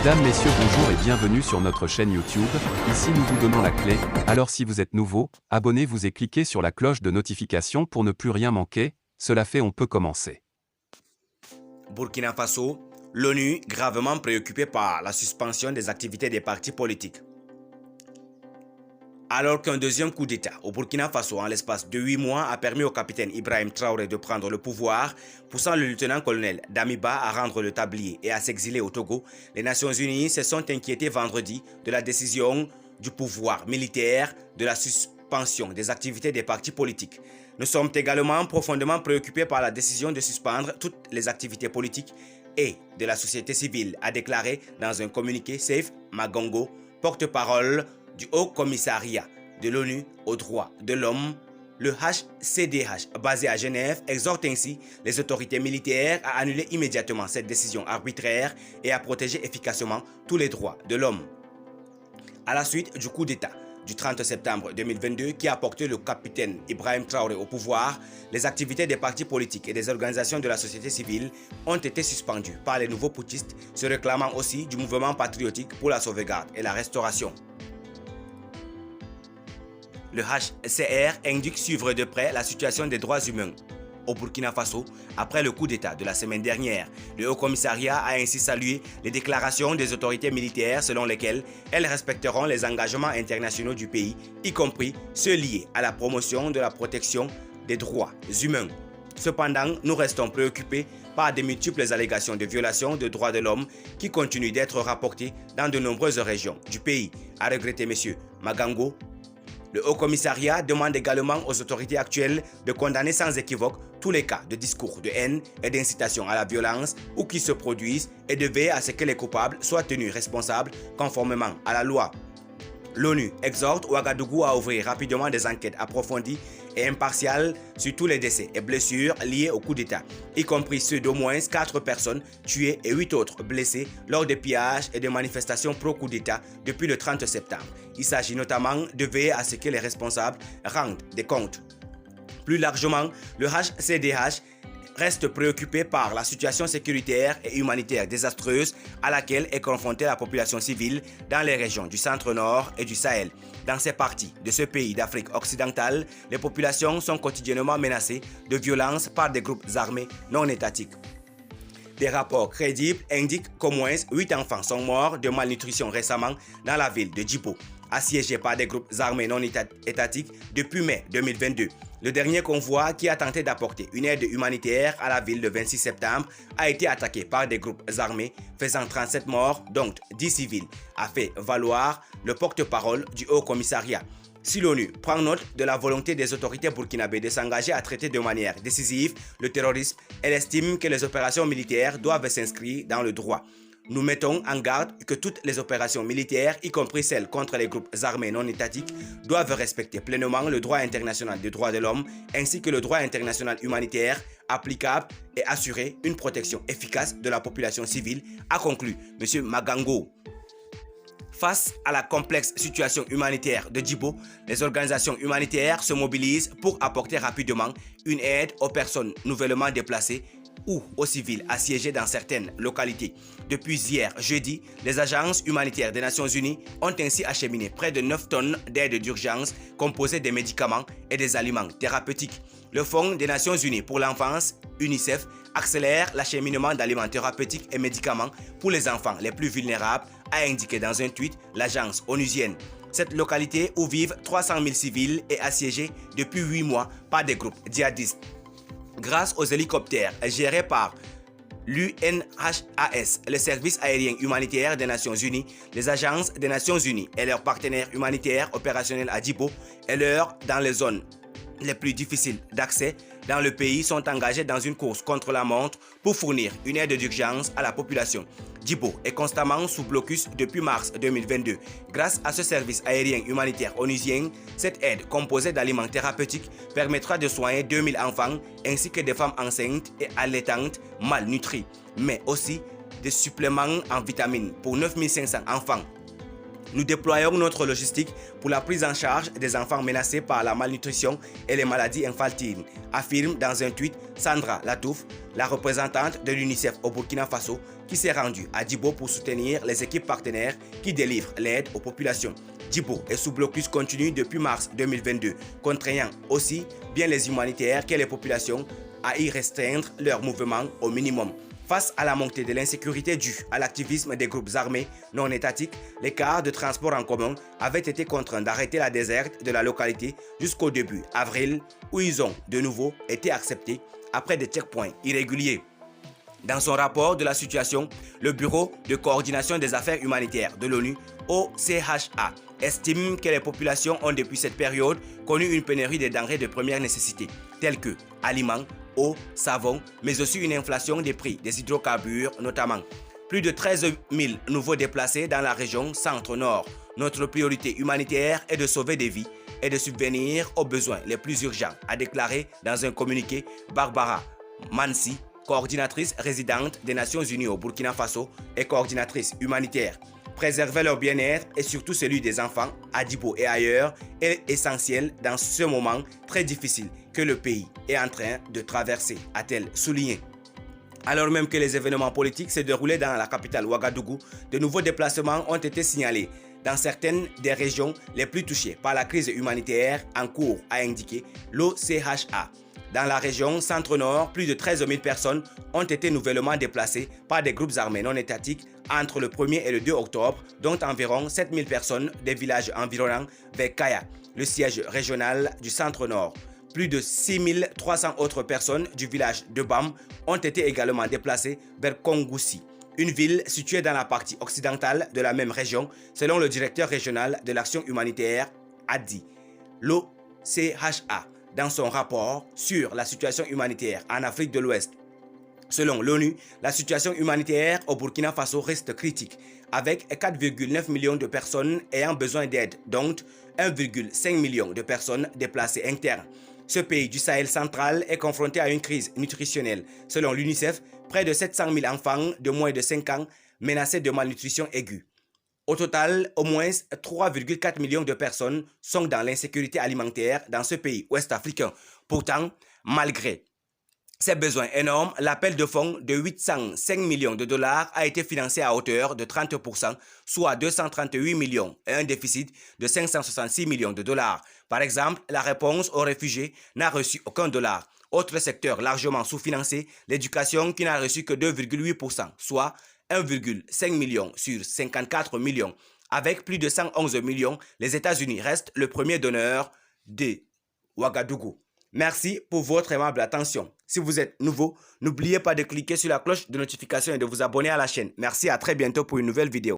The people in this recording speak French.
Mesdames, Messieurs, bonjour et bienvenue sur notre chaîne YouTube. Ici nous vous donnons la clé, alors si vous êtes nouveau, abonnez-vous et cliquez sur la cloche de notification pour ne plus rien manquer. Cela fait, on peut commencer. Burkina Faso, l'ONU gravement préoccupée par la suspension des activités des partis politiques. Alors qu'un deuxième coup d'État au Burkina Faso en l'espace de 8 mois a permis au capitaine Ibrahim Traoré de prendre le pouvoir, poussant le lieutenant-colonel Damiba à rendre le tablier et à s'exiler au Togo, les Nations Unies se sont inquiétées vendredi de la décision du pouvoir militaire de la suspension des activités des partis politiques. Nous sommes également profondément préoccupés par la décision de suspendre toutes les activités politiques et de la société civile, a déclaré dans un communiqué Seif Magango, porte-parole du Haut Commissariat de l'ONU aux droits de l'homme. Le HCDH, basé à Genève, exhorte ainsi les autorités militaires à annuler immédiatement cette décision arbitraire et à protéger efficacement tous les droits de l'homme. À la suite du coup d'État du 30 septembre 2022 qui a porté le capitaine Ibrahim Traoré au pouvoir, les activités des partis politiques et des organisations de la société civile ont été suspendues par les nouveaux putschistes, se réclamant aussi du mouvement patriotique pour la sauvegarde et la restauration. Le HCR indique suivre de près la situation des droits humains au Burkina Faso après le coup d'État de la semaine dernière. Le Haut Commissariat a ainsi salué les déclarations des autorités militaires selon lesquelles elles respecteront les engagements internationaux du pays, y compris ceux liés à la promotion de la protection des droits humains. Cependant, nous restons préoccupés par de multiples allégations de violations de droits de l'homme qui continuent d'être rapportées dans de nombreuses régions du pays, a regretté M. Magango. Le Haut Commissariat demande également aux autorités actuelles de condamner sans équivoque tous les cas de discours de haine et d'incitation à la violence ou qui se produisent et de veiller à ce que les coupables soient tenus responsables conformément à la loi. L'ONU exhorte Ouagadougou à ouvrir rapidement des enquêtes approfondies et impartiales sur tous les décès et blessures liés au coup d'État, y compris ceux d'au moins 4 personnes tuées et 8 autres blessées lors des pillages et des manifestations pro-coup d'État depuis le 30 septembre. Il s'agit notamment de veiller à ce que les responsables rendent des comptes. Plus largement, le HCDH reste préoccupé par la situation sécuritaire et humanitaire désastreuse à laquelle est confrontée la population civile dans les régions du centre-nord et du Sahel. Dans ces parties de ce pays d'Afrique occidentale, les populations sont quotidiennement menacées de violences par des groupes armés non étatiques. Des rapports crédibles indiquent qu'au moins 8 enfants sont morts de malnutrition récemment dans la ville de Djibo, assiégée par des groupes armés non étatiques depuis mai 2022. Le dernier convoi qui a tenté d'apporter une aide humanitaire à la ville le 26 septembre a été attaqué par des groupes armés faisant 37 morts, dont 10 civils, a fait valoir le porte-parole du Haut Commissariat. Si l'ONU prend note de la volonté des autorités burkinabées de s'engager à traiter de manière décisive le terrorisme, elle estime que les opérations militaires doivent s'inscrire dans le droit. Nous mettons en garde que toutes les opérations militaires, y compris celles contre les groupes armés non étatiques, doivent respecter pleinement le droit international des droits de l'homme ainsi que le droit international humanitaire applicable et assurer une protection efficace de la population civile, a conclu M. Magango. Face à la complexe situation humanitaire de Djibo, les organisations humanitaires se mobilisent pour apporter rapidement une aide aux personnes nouvellement déplacées ou aux civils assiégés dans certaines localités. Depuis hier jeudi, les agences humanitaires des Nations Unies ont ainsi acheminé près de 9 tonnes d'aide d'urgence composées de médicaments et des aliments thérapeutiques. Le Fonds des Nations Unies pour l'enfance, UNICEF, accélère l'acheminement d'aliments thérapeutiques et médicaments pour les enfants les plus vulnérables, a indiqué dans un tweet l'agence onusienne. Cette localité où vivent 300 000 civils est assiégée depuis 8 mois par des groupes djihadistes. Grâce aux hélicoptères gérés par l'UNHAS, le service aérien humanitaire des Nations Unies, les agences des Nations Unies et leurs partenaires humanitaires opérationnels à Djibo et leurs dans les zones les plus difficiles d'accès dans le pays sont engagés dans une course contre la montre pour fournir une aide d'urgence à la population. Djibo est constamment sous blocus depuis mars 2022. Grâce à ce service aérien humanitaire onusien, cette aide composée d'aliments thérapeutiques permettra de soigner 2000 enfants ainsi que des femmes enceintes et allaitantes malnutries, mais aussi des suppléments en vitamines pour 9500 enfants Nous déployons notre logistique pour la prise en charge des enfants menacés par la malnutrition et les maladies infantiles, affirme dans un tweet Sandra Latouf, la représentante de l'UNICEF au Burkina Faso, qui s'est rendue à Djibo pour soutenir les équipes partenaires qui délivrent l'aide aux populations. Djibo est sous blocus continu depuis mars 2022, contraignant aussi bien les humanitaires que les populations à y restreindre leurs mouvements au minimum. Face à la montée de l'insécurité due à l'activisme des groupes armés non étatiques, les cars de transport en commun avaient été contraints d'arrêter la desserte de la localité jusqu'au début avril, où ils ont de nouveau été acceptés après des checkpoints irréguliers. Dans son rapport de la situation, le Bureau de coordination des affaires humanitaires de l'ONU, OCHA, estime que les populations ont depuis cette période connu une pénurie des denrées de première nécessité, telles que aliments, eau, savon, mais aussi une inflation des prix des hydrocarbures notamment. Plus de 13 000 nouveaux déplacés dans la région centre-nord. Notre priorité humanitaire est de sauver des vies et de subvenir aux besoins les plus urgents, a déclaré dans un communiqué Barbara Mansi, coordinatrice résidente des Nations Unies au Burkina Faso et coordinatrice humanitaire. Préserver leur bien-être et surtout celui des enfants à Djibo et ailleurs est essentiel dans ce moment très difficile que le pays est en train de traverser, a-t-elle souligné. Alors même que les événements politiques se déroulaient dans la capitale Ouagadougou, de nouveaux déplacements ont été signalés dans certaines des régions les plus touchées par la crise humanitaire en cours, a indiqué l'OCHA. Dans la région centre-nord, plus de 13 000 personnes ont été nouvellement déplacées par des groupes armés non étatiques entre le 1er et le 2 octobre, dont environ 7 000 personnes des villages environnants vers Kaya, le siège régional du centre-nord. Plus de 6 300 autres personnes du village de Bam ont été également déplacées vers Kongoussi, une ville située dans la partie occidentale de la même région, selon le directeur régional de l'action humanitaire, a dit l'OCHA dans son rapport sur la situation humanitaire en Afrique de l'Ouest. Selon l'ONU, la situation humanitaire au Burkina Faso reste critique, avec 4,9 millions de personnes ayant besoin d'aide, dont 1,5 million de personnes déplacées internes. Ce pays du Sahel central est confronté à une crise nutritionnelle. Selon l'UNICEF, près de 700 000 enfants de moins de 5 ans menacés de malnutrition aiguë. Au total, au moins 3,4 millions de personnes sont dans l'insécurité alimentaire dans ce pays ouest-africain. Pourtant, malgré ces besoins énormes, l'appel de fonds de 805 millions de dollars a été financé à hauteur de 30%, soit 238 millions et un déficit de 566 millions de dollars. Par exemple, la réponse aux réfugiés n'a reçu aucun dollar. Autre secteur largement sous-financé, l'éducation qui n'a reçu que 2,8%, soit 1,5 million sur 54 millions. Avec plus de 111 millions, les États-Unis restent le premier donneur de Ouagadougou. Merci pour votre aimable attention. Si vous êtes nouveau, n'oubliez pas de cliquer sur la cloche de notification et de vous abonner à la chaîne. Merci, à très bientôt pour une nouvelle vidéo.